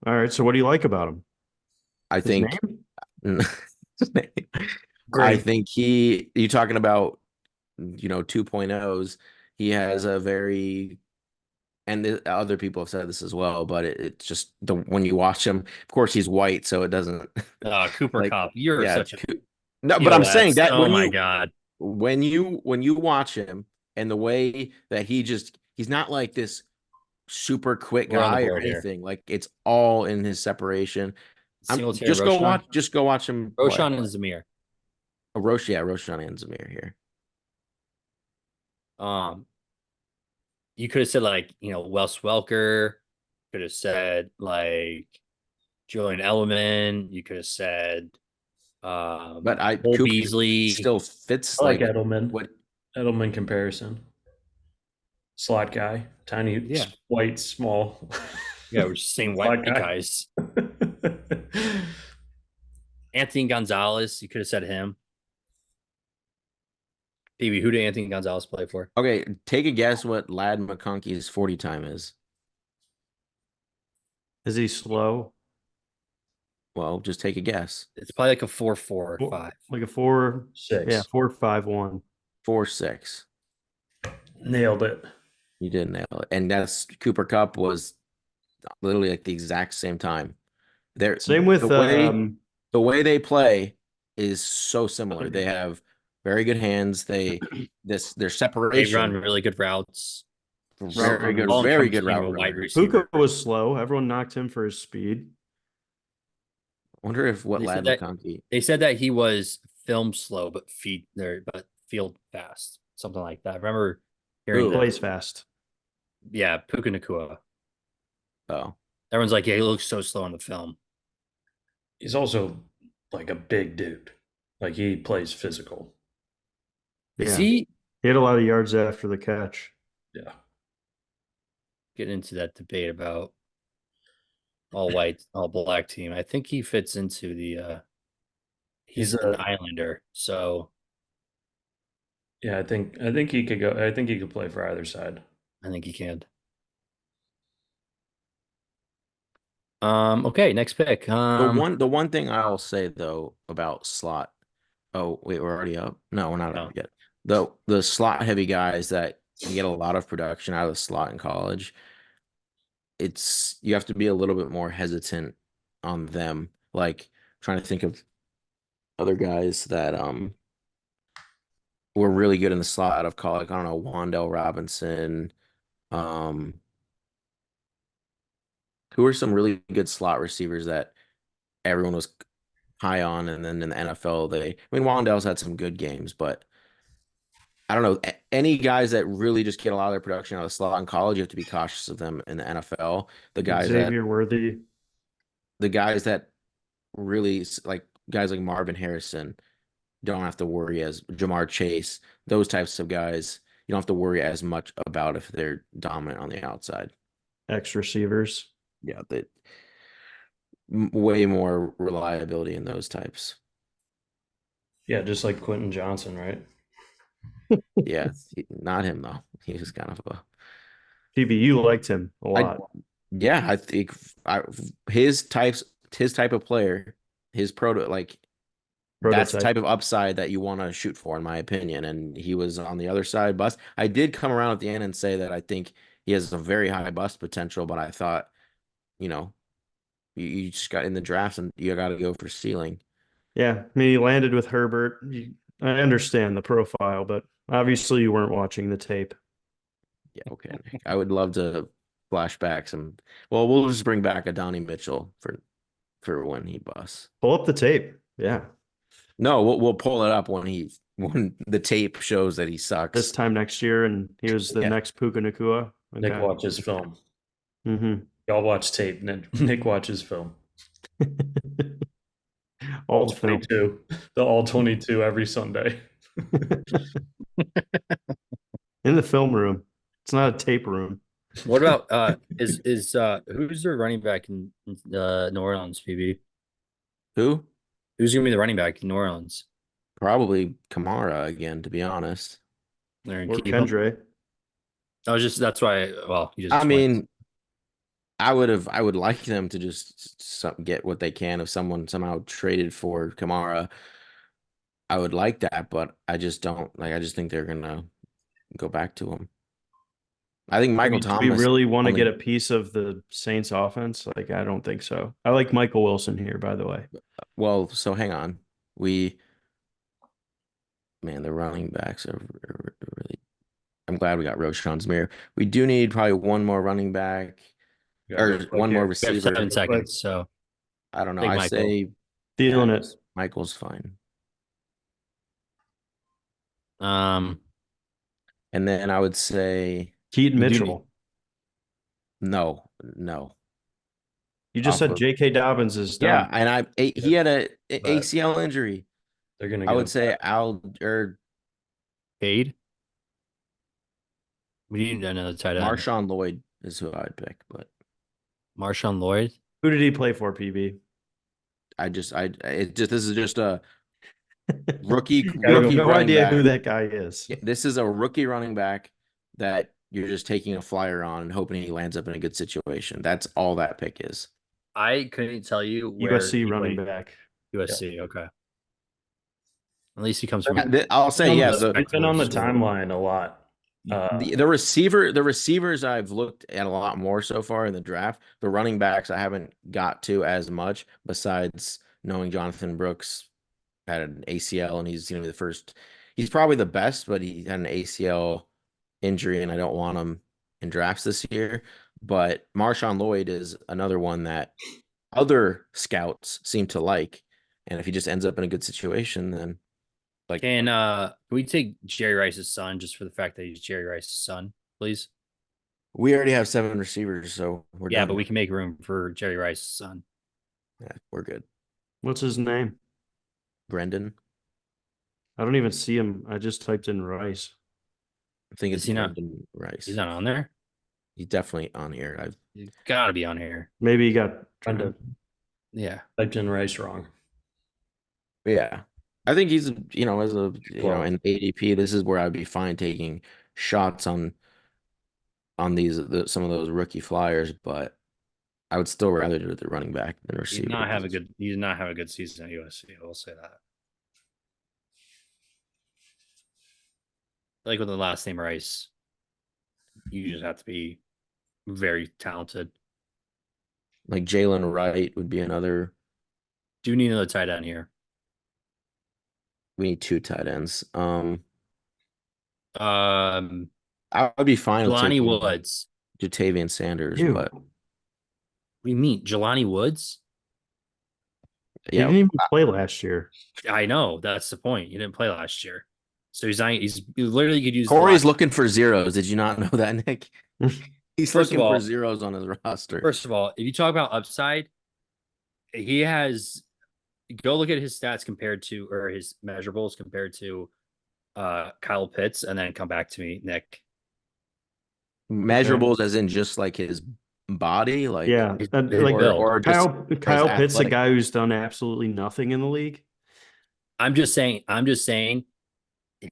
All right. So what do you like about him? I His think name? I Great. think you talking about 2.0s. He has a very and other people have said this as well, but it's just when you watch him, of course he's white, so it doesn't Cooper like Cup. You're yeah, such a no, but I'm saying POS. that Oh my God. when you watch him and the way that he's not like this super quick We're on the guy or board here. anything. Like it's all in his separation. I'm Singletary and Roshan. just go watch him play. Roshan and Zamir. Roshan and Zamir here. Um, you could have said like, Wes Welker, could have said like Julian Edelman, you could have said But Cole Cooper Beasley. still fits I like like Edelman. what Edelman comparison. Slot guy, tiny, Yeah. white, small. Yeah, we're just saying Slot white guy. guys. Anthony Gonzalez, you could have said him. Maybe who did Anthony Gonzalez play for? okay, take a guess what Lad McConkey's 40 time is. Is he slow? Well, just take a guess. It's probably like a 4.45. Like a 4, 6. yeah, 4.51. 4.6. Nailed it. You did nail it. And that's Cooper Cup was literally like the exact same time. They're Same with the way they play is so similar. They have very good hands. Their They run separation, really good routes. All very good encompassing of route a wide runner. Puka receiver. was slow. Everyone knocked him for his speed. I wonder if what They Lad said that McConkey. they said that he was film slow but field fast, something like that. I remember hearing Who? that. Plays fast. Yeah, Puka Nakua. Oh, Everyone's like, yeah, he looks so slow on the film. He's also like a big dude. Like he plays physical. Is Yeah. he? He had a lot of yards after the catch. Yeah. getting into that debate about all white, all black team. I think he fits into the. He's He's an a Islander, so yeah. I think he could go. I think he could play for either side. I think he can. Okay, next pick. The one thing I'll say though about slot. Oh, wait, we're already up. No, we're not No. up yet. The slot heavy guys that get a lot of production out of the slot in college, you have to be a little bit more hesitant on them. Like trying to think of other guys that were really good in the slot out of college. I don't know, Wandell Robinson. Um, who are some really good slot receivers that everyone was high on, and then in the NFL, I mean, Wandell's had some good games, but I don't know any guys that really just get a lot of their production out of the slot in college. You have to be cautious of them in the NFL. Xavier Worthy. The guys that really like guys like Marvin Harrison don't have to worry as Jamar Chase, those types of guys. You don't have to worry as much about if they're dominant on the outside. X receivers. Yeah, way more reliability in those types. Yeah, just like Quentin Johnson, right? Yeah, not him though. He was kind of a. PB, you liked him a I lot. yeah, I think his type of player, his that's the Prototype. type of upside that you want to shoot for, in my opinion. And he was on the other side bust. I did come around at the end and say that I think he has a very high bust potential, but I thought, you know, you just got in the drafts and you got to go for ceiling. Yeah, I mean, he landed with Herbert. I understand the profile, but obviously you weren't watching the tape. Yeah, okay, Nick. I would love to flashback some. Well, we'll just bring back a Donnie Mitchell for when he busts. Pull up the tape. Yeah, No, we'll pull it up when the tape shows that he this sucks. time next year, and he was the Yeah. next Puka Nakua. Nick Okay. watches film. Mm-hmm. Y'all watch tape. Nick watches film. All the film. 22. The all 22 every Sunday. In the film room. It's not a tape room. What about is who's their running back in New Orleans, PB? Who? Who's gonna be the running back in New Orleans? Probably Kamara again, to be honest. They're gonna Or keep him. Kendre. I was just that's why. Well, you just I went. mean, I would like them to just get what they can if someone somehow traded for Kamara. I would like that, but I just don't like. I just think they're gonna go back to him. I think Michael Do we Thomas really want to only. get a piece of the Saints offense? Like, I don't think so. I like Michael Wilson here, by the way. Well, so hang on. Man, the running backs are really. I'm glad we got Roshan Mir. We do need probably one more running back Yeah, or real quick one more here. We have receiver. 7 seconds, so I don't know. Big I Michael. say Feeling yeah, it. Michael's fine. um, And then I would say Keaton we do Mitchell. no. You just Off said of J.K. Dobbins is yeah, done. and he had a But ACL injury. they're gonna I get would him say back. Al or Cade. We need another tight end. Marshawn Lloyd is who I'd pick, but Marshawn Lloyd. Who did he play for, PB? this is just a rookie I have rookie no running idea back. who that guy is. Yeah, this is a rookie running back that you're just taking a flyer on and hoping he lands up in a good situation. That's all that pick is. I couldn't tell you where USC he running played. back. USC. Okay. At least he comes from. I'll say yeah. He's been on the timeline a lot. The receivers I've looked at a lot more so far in the draft. The running backs I haven't got to as much, besides knowing Jonathan Brooks had an ACL and he's gonna be the first. He's probably the best, but he had an ACL injury, and I don't want him in drafts this year. But Marshawn Lloyd is another one that other scouts seem to like, and if he just ends up in a good situation, then like Can we take Jerry Rice's son just for the fact that he's Jerry Rice's son, please? we already have 7 receivers, so we're Yeah, done. but we can make room for Jerry Rice's son. Yeah, we're good. What's his name? Brendan. I don't even see him. I just typed in Rice. I think Is it's he not? Brendan Rice. He's not on there. He's definitely on here. He's got to be on here. Maybe he got Kind of Yeah. typed in Rice wrong. Yeah. I think he's, as a, Well, in ADP, this is where I'd be fine taking shots on some of those rookie flyers, but I would still rather do the running back than He receiver. did not have a good. He did not have a good season at USC. I will say that. Like with the last name Rice, you just have to be very talented. Like Jalen Wright would be another. Do need another tight end here. We need two tight ends. Um, I would be fine with Jelani taking Woods. Jatavian Sanders, Ew. but What do you mean, Jelani Woods? He yeah, didn't even play last year. I know that's the point. You didn't play last year, so he's not. He's he literally could use. Corey's looking for zeros. Did you not know that, Nick? He's First of looking for all- zeros on his roster. First of all, if you talk about upside, he has. Go look at his stats compared to, or his measurables compared to, Kyle Pitts, and then come back to me, Nick. Measurables as in just like his body, like Yeah, his like build. or just Kyle Pitts, a athletic. guy who's done absolutely nothing in the league. I'm just saying.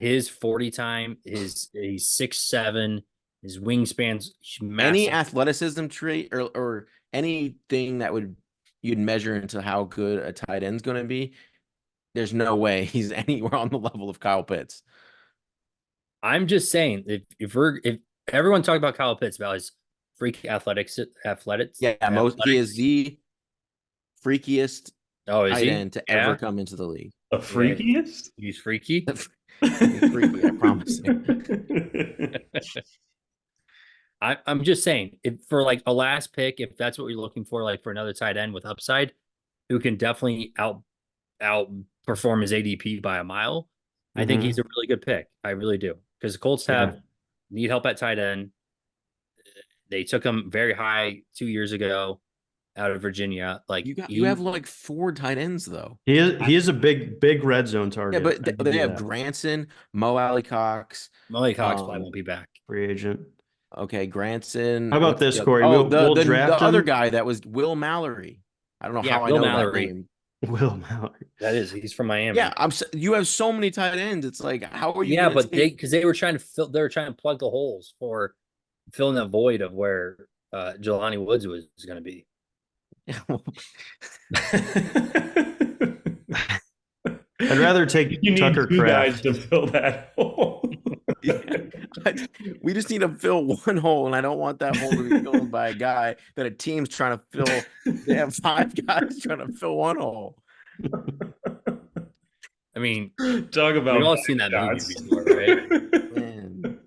His 40 time, he's 6'7", his wingspan's massive. Any athleticism trait or anything that you'd measure into how good a tight end's going to be, there's no way he's anywhere on the level of Kyle Pitts. I'm just saying, if everyone talked about Kyle Pitts about his freak athletics, Yeah, he is the freakiest Oh, is tight he? end to ever come into the league. the freakiest? He's freaky. He's freaky, I promise you. I'm just saying, if for like a last pick, if that's what you're looking for, like for another tight end with upside, who can definitely outperform his ADP by a mile, I think he's a really good pick. I really do, because the Colts need help at tight end. They took him very high 2 years ago out of Virginia. Like You have like 4 tight ends though. He is a big red zone Yeah, target. but they have Granson, Mo Alley Cox. Molly Cox probably won't be back. free agent. Okay, Granson. How about what's this, the- Corey? Oh, We'll the draft other him. guy that was Will Mallory. I don't know Yeah, how Will I know Mallory. that name. Will Mallory. That is, he's from Miami. Yeah, you have so many tight ends. It's like, how are you? Yeah, gonna but take... they were trying to they were trying to plug the holes for filling that void of where Jelani Woods was going to be. I'd rather take You Tucker need two guys Kraft. to fill that hole. We just need to fill one hole, and I don't want that hole to be filled by a guy that a team's trying to fill. They have 5 guys trying to fill one hole. I mean, Talk about we've all seen that movie before, right? Man,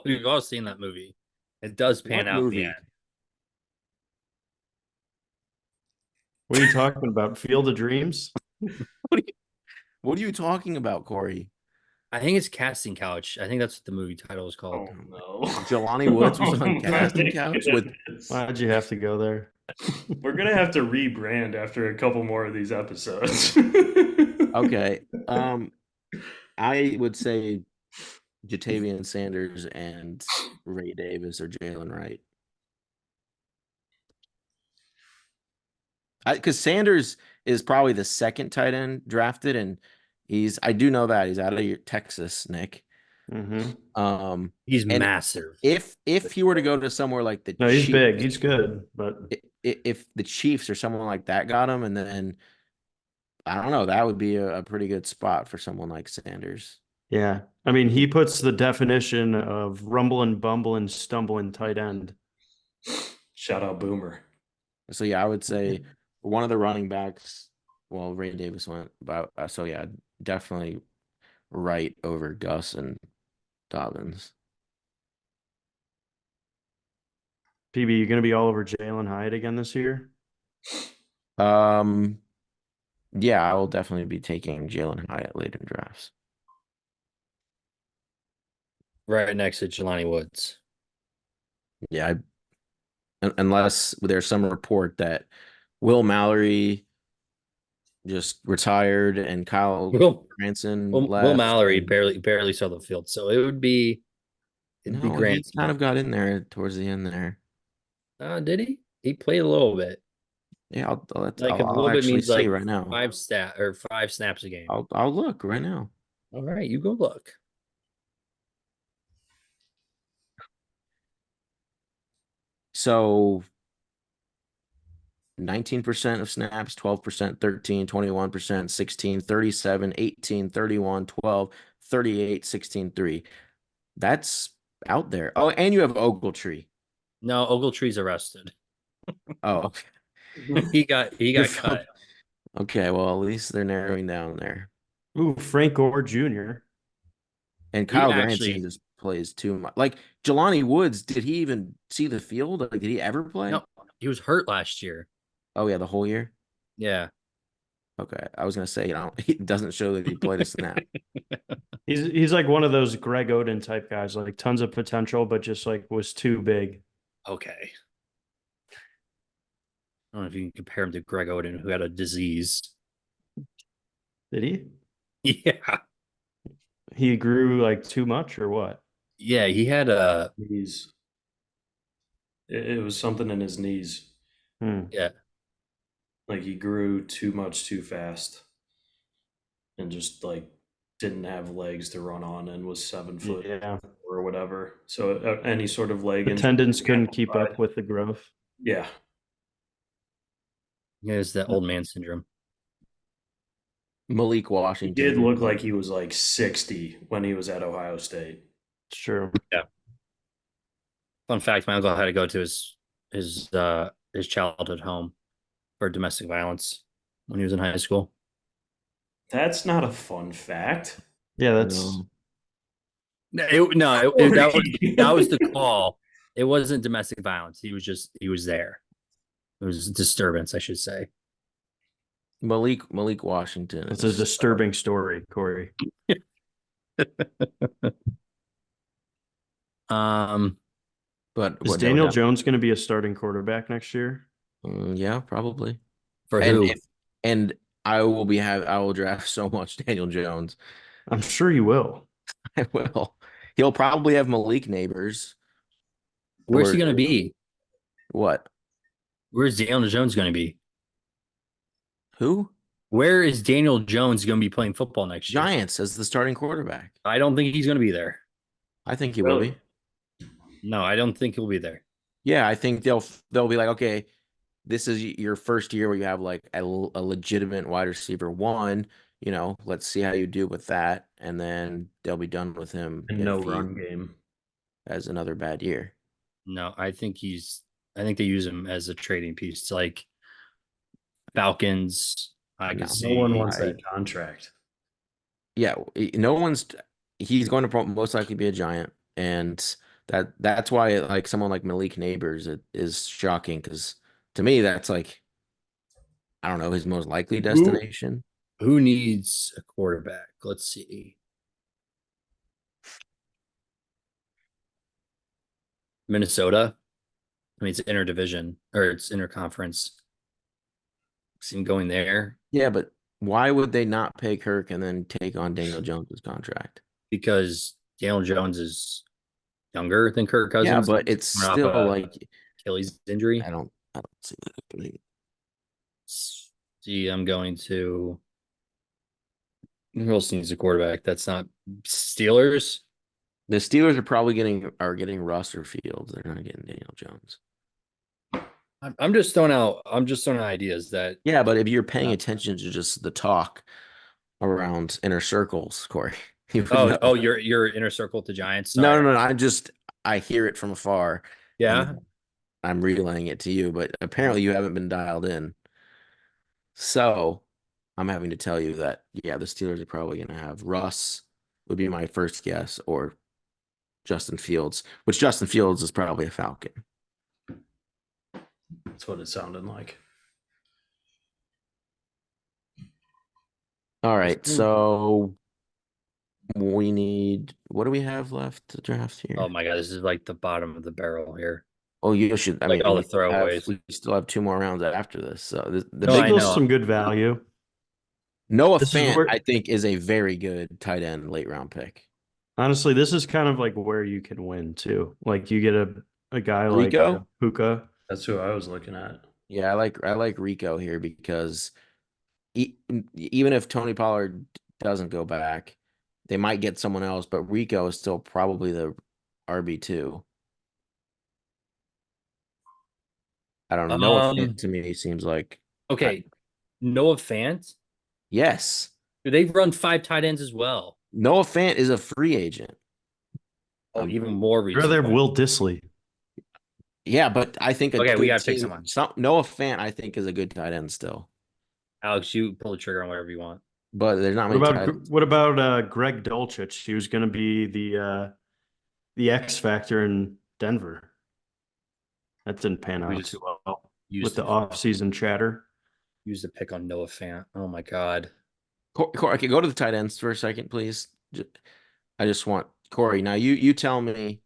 We've all seen that movie. It does pan what out in movie? the end. What are you talking about? Field of Dreams? What are you talking about, Corey? I think it's Casting Couch. I think that's what the movie title is called. Oh no. Jelani Woods was on Oh, casting my couch with. goodness. Why'd you have to go there? We're gonna have to rebrand after a couple more of these episodes. Okay, I would say Jatavian Sanders and Ray Davis or Jalen Wright. Because Sanders is probably the second tight end drafted, and I do know that he's out of Texas, Nick. Mm-hmm. He's and massive. If he were to go to somewhere like the No, he's Chiefs, big. He's good, but if the Chiefs or someone like that got him, and then I don't know, that would be a pretty good spot for someone like Sanders. yeah. I mean, he puts the definition of rumbling, bumbling, stumbling tight end. Shout out Boomer. So yeah, I would say one of the running backs. Well, Ray Davis went, but so yeah, definitely Wright over Gus and Dobbins. PB, you gonna be all over Jalen Hyatt again this year? Yeah, I will definitely be taking Jalen Hyatt late in drafts. Right next to Jelani Woods. Yeah, unless there's some report that Will Mallory just retired and Kyle Granson left. Will Mallory barely saw the field, so it would be It'd be No, he Grant. kind of got in there towards the end there. Did he? He played a little bit. Yeah, Like a I'll little bit actually means see like right now. 5 snaps a game. I'll look right now. All right, you go look. So 19% of snaps, 12%, 13, 21%, 16, 37, 18, 31, 12, 38, 16, 3. That's out there. Oh, and you have Ogletree. No, Ogletree's arrested. Oh, He you're got cut. okay. Well, at least they're narrowing down there. Ooh, Frank Gore Jr. And He Kyle Granson actually just plays too much. Like Jelani Woods, did he even see the field? Like, did he ever play? no, he was hurt last year. Oh yeah, the whole year. Yeah. Okay, I was gonna say, it doesn't show that he played a snap. He's like one of those Greg Oden type guys, like tons of potential, but just like was too big. Okay. I don't know if you can compare him to Greg Oden, who had a disease. Did he? Yeah. He grew like too much or what? Yeah, he had a Knees. It was something in his knees. Hmm. yeah. Like he grew too much too fast, and just like didn't have legs to run on, and was 7 foot Yeah. or whatever. So any sort of leg The injury tendons couldn't keep amplified. up with the growth. Yeah, He has that old man syndrome. Malik he Washington. did look like he was like 60 when he was at Ohio State. Sure. Yeah. Fun fact: my uncle had to go to his childhood home for domestic violence when he was in high school. That's not a fun fact. Yeah, that's No. That was the call. It wasn't domestic violence. He was there. It was a disturbance, I should say. Malik Washington it's a disturbing story, Corey. But Is what Daniel no, Jones going to be a starting quarterback next year? yeah, probably. For And who? and I will draft so much Daniel Jones. I'm sure you will. I will. He'll probably have Malik Neighbors Where's or he going to be? what? Where's Daniel Jones going to be? Who? Where is Daniel Jones going to be playing football next year? Giants as the starting quarterback. I don't think he's going to be there. I think he will Really? be. No, I don't think he'll be there. Yeah, I think they'll be like, okay, this is your first year where you have like a legitimate wide receiver one. Let's see how you do with that, and then they'll be done with him And no if he run game. has another bad year. No, I think they use him as a trading piece. Like Falcons, I No. could No one see. wants that contract. Yeah, no one's. He's going to most likely be a Giant, and that's why like someone like Malik Neighbors is shocking because to me that's like I don't know his most likely destination. Who needs a quarterback? Let's see. Minnesota. I mean, it's interdivision or it's interconference. See him going there Yeah, but why would they not pay Kirk and then take on Daniel Jones's contract? because Daniel Jones is younger than Kirk Yeah, Cousins. but it's Coming off still a like Achilles injury. I don't see that happening. See, I'm going to. Who else needs a quarterback? That's not Steelers. The Steelers are getting Russ or Fields. They're not getting Daniel Jones. I'm just throwing out. I'm just throwing out ideas that. Yeah, but if you're paying attention to just the talk around inner circles, Corey, you would know. Oh, you're inner circle to Giants. No, Sorry. no, no. I hear it from afar, and Yeah. I'm relaying it to you. But apparently, you haven't been dialed in. So I'm having to tell you that yeah, the Steelers are probably going to have Russ would be my first guess, or Justin Fields, which Justin Fields is probably a Falcon. That's what it sounded like. All right, so what do we have left to draft here? Oh my god, this is like the bottom of the barrel here. Oh, you should. I Like mean, all the throwaways. we still have 2 more rounds after this. So the No, big I Eagles know. some good value. Noah This is Fant, where- I think, is a very good tight end late round pick. Honestly, this is kind of like where you can win too. Like you get a guy like Rico? Puka. That's who I was looking at. Yeah, I like Rico here because even if Tony Pollard doesn't go back, they might get someone else, but Rico is still probably the RB2. I don't know. Noah Fant Um. to me seems like Okay. Noah Fant. yes. They've run 5 tight ends as well. Noah Fant is a free agent. Oh, even more I'd rather reason. have Will Disley. Yeah, but I think a Okay, we good gotta pick team. someone. Noah Fant, I think, is a good tight end still, Alex, you pull the trigger on whatever you want. but there's not What many about tight ends. Greg Dulcich? He was going to be the X factor in Denver. That didn't pan We out just too well with used the offseason chatter. use the pick on Noah Fant. Oh my god. Okay, go to the tight ends for a second, please. I just want Corey. Now you tell me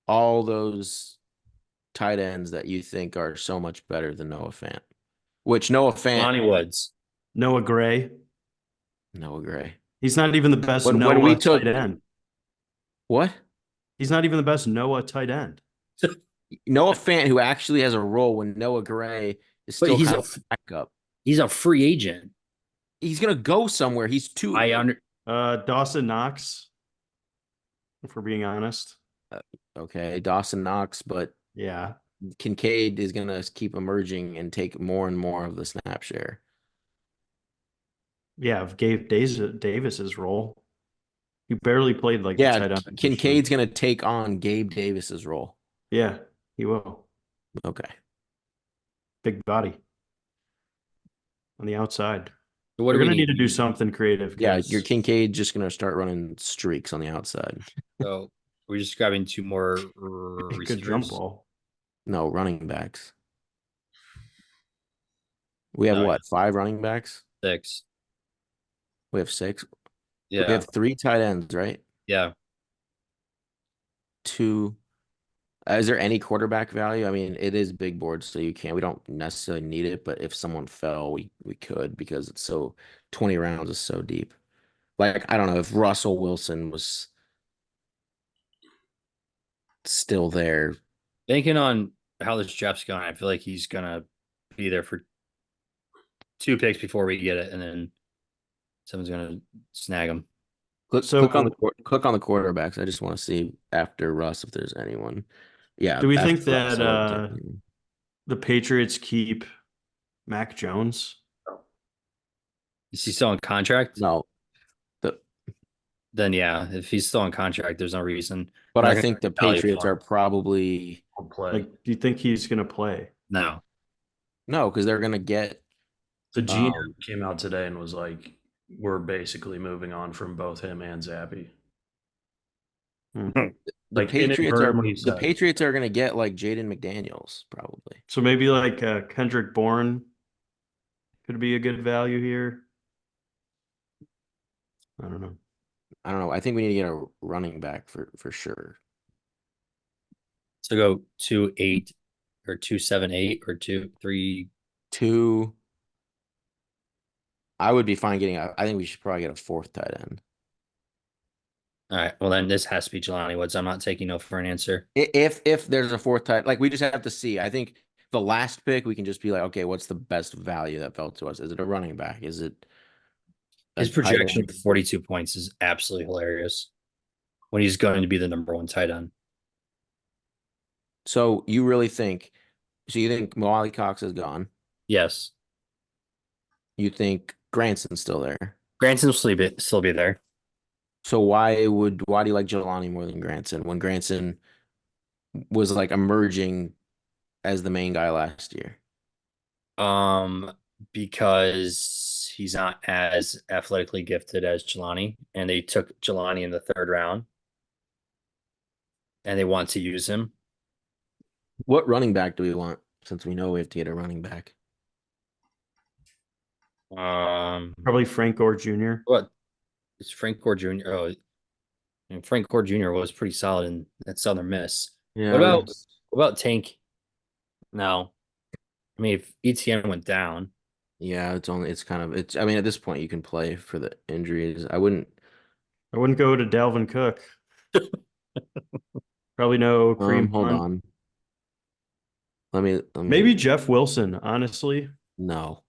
all those tight ends that you think are so much better than Noah Fant. Which Noah Fant, Lonnie Woods. Noah Gray. Noah Gray. He's not even the best When we Noah took tight end. what? He's not even the best Noah tight end. Noah Fant, who actually has a role when Noah Gray is But still kind of backup. he's a free agent. He's gonna go somewhere. He's too I under Dawson Knox, if we're being honest. okay. Dawson Knox, but Yeah. Kincaid is gonna keep emerging and take more and more of the snap share. Yeah, of Davis's role. He barely played like the Yeah, tight end position. Kincaid's gonna take on Gabe Davis's role. Yeah, he will. Okay. Big body on the outside. so what They're do we gonna need need? to do something creative. Yeah, 'Cause your Kincaid just gonna start running streaks on the outside. So we're just grabbing 2 more good jump receivers. ball. No, running backs. We have No, what, 5 running backs? 6. We have 6. We Yeah. have 3 tight ends, right? Yeah. 2. Is there any quarterback value? I mean, it is big board, so we don't necessarily need it, but if someone fell, we could because it's so 20 rounds is so deep. Like, I don't know if Russell Wilson was still there. Thinking on how this draft's going, I feel like he's gonna be there for 2 picks before we get it, and then someone's gonna snag him. Click on the quarterbacks. I just want to see after Russ if there's anyone. Yeah, Do we after think Russ, that I wouldn't take anyone. the Patriots keep Mac Jones? Is he still on contract? No, Then yeah, if he's still on contract, there's no reason. but We're I not gonna think the value Patriots for are him. probably I'll play. Like, do you think he's gonna play? No. no, because they're gonna get The GM um, came out today and was like, "We're basically moving on from both him and Zappy." the Like, Patriots are inadvertently the said. Patriots are gonna get like Jaden McDaniels probably. So maybe like Kendrick Bourne could be a good value here. I don't know. I don't know. I think we need to get a running back for sure. So go 2-8 or 2-7-8 or 2-3. 2. I would be fine getting. I think we should probably get a 4th tight end. All right. Well, then this has to be Jelani Woods. I'm not taking no for an answer. If there's a 4th tight, like we just have to see. I think the last pick we can just be like, okay, what's the best value that fell to us? Is it a running back? Is it a His tight projection end? of 42 points is absolutely hilarious when he's going to be the number 1 tight end. So you really think? So you think Molly Cox is gone? Yes. You think Granson's still there? Granson will still be there. So why do you like Jelani more than Granson when Granson was like emerging as the main guy last year? Because he's not as athletically gifted as Jelani, and they took Jelani in the 3rd round, and they want to use him. What running back do we want? Since we know we have to get a running back. Probably Frank Gore Jr. What? It's Frank Gore Jr. Oh, I mean, Frank Gore Jr. was pretty solid in that Southern Miss. Yeah. What about Tank? No. I mean, if ETN went down, Yeah, it's I mean, at this point you can play for the injuries. I wouldn't I wouldn't go to Dalvin Cook. Probably no Kareem Hold Hunt. on. Let me Maybe Jeff Wilson, honestly. no.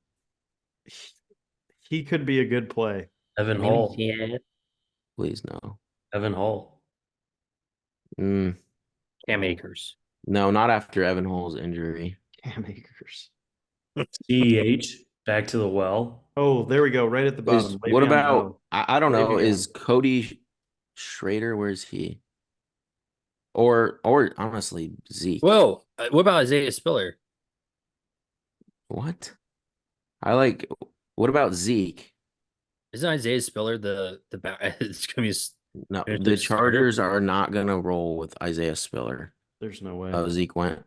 He could be a good play. Evan Maybe Hall. can't. Please no. Evan Hall. Mm, Cam Akers. no, not after Evan Hull's injury. Cam Akers. CEH back to the well. Oh, there we go. Right at the bottom. What Le'Veon about Bell. I don't know, Le'Veon. is Cody Schrader, where's he? Or honestly, Zeke. Whoa. What about Isaiah Spiller? What? I like what about Zeke? Isn't Isaiah Spiller the it's gonna be No, their the starter? Chargers are not gonna roll with Isaiah Spiller. There's no way. Zeke went.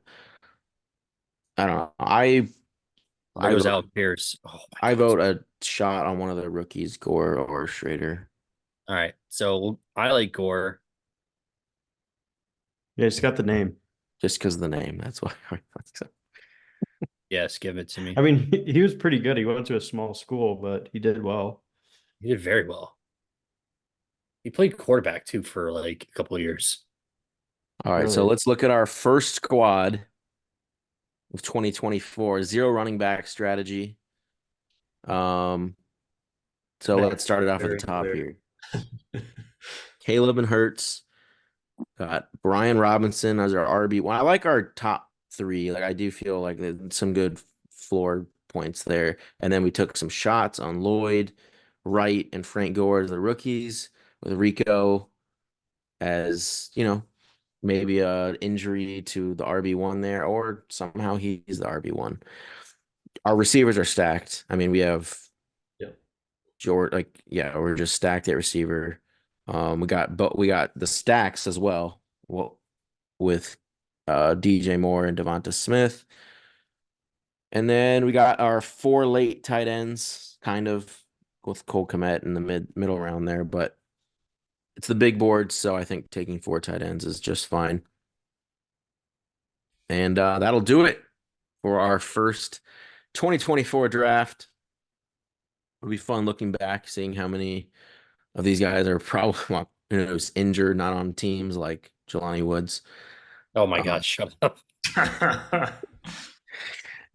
I don't know. There I goes vote Alec Pierce. Oh my I God. vote a shot on one of the rookies, Gore or Schrader, All right. So I like Gore. Yeah, he's got the name. just because of the name. That's why I thought so. Yes, give it to me. I mean, he was pretty good. He went to a small school, but he did well. He did very well. He played quarterback too for like a couple of years. All right, so Really. let's look at our first squad of 2024. Zero running back strategy. So let's start it off at the Very top clear. here. Caleb and Hertz. Got Brian Robinson as our RB. Well, I like our top three. Like I do feel like there's some good floor points there. And then we took some shots on Lloyd, Wright, and Frank Gore as the rookies, with Rico as, maybe a injury to the RB1 there, or somehow he's the RB1. Our receivers are stacked. I mean, we have Yep. George, we're just stacked at receiver. We got the stacks as well. Well, with DJ Moore and Devonta Smith. And then we got our four late tight ends, kind of with Cole Kmet in the middle round there, but it's the big board, so I think taking four tight ends is just fine. And that'll do it for our first 2024 draft. It'll be fun looking back, seeing how many of these guys are probably injured, not on teams like Jelani Woods. Oh my God, shut up.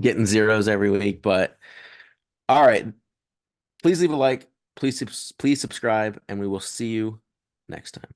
Getting zeros every week. But all right, please leave a like, please subscribe, and we will see you next time.